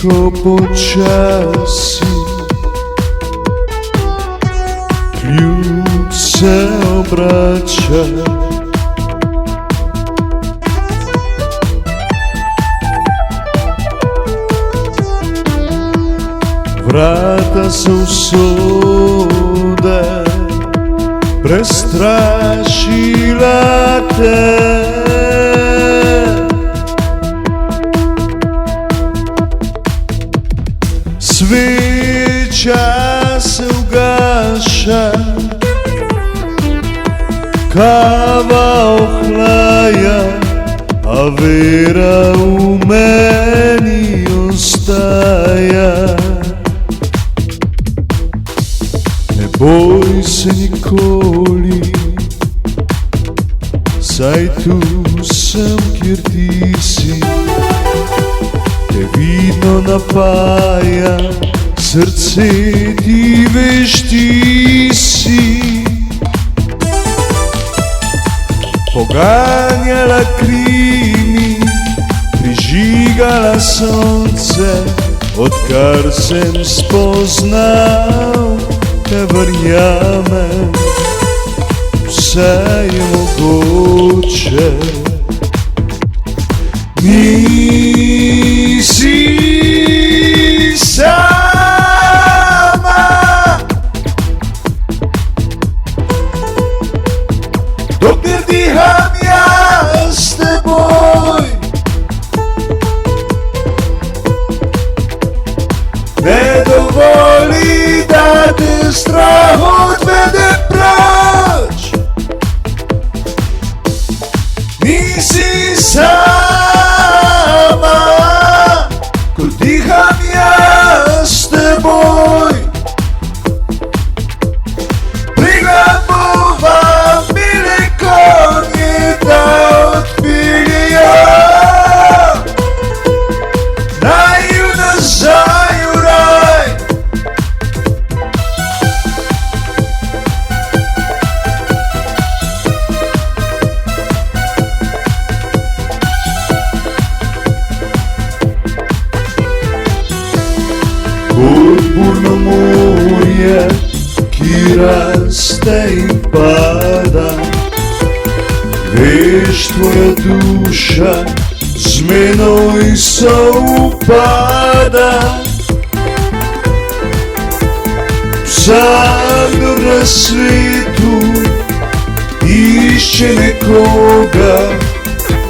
tiho počasi ključ se obraća. Vrata su sude prestrašila te. Svića se ugaša, kava ohlaja, a vera u meni ostaja. Ne boj se nikoli, saj tu sam kjer ti si. Te vidno napaja, srce ti veš ti si. Poganjala krimi, prižigala sonce, odkar sem spoznal, te verjamem, vse je mogoče. Nisi sama, dokler diham jaz s teboj. Ne dovoli, da te strah odvede proč. Nisi sama, ko diham jaz s teboj. Priglamova mile konje da odpiljajo, naju nazaj v raj. Kot burno morje, ki raste in pada, veš, tvoja duša z menoj sovpada. Vsakdo na svetu išče nekoga,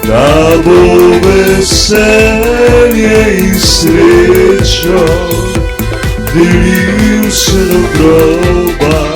da bo veselje in srečo delil se do groba.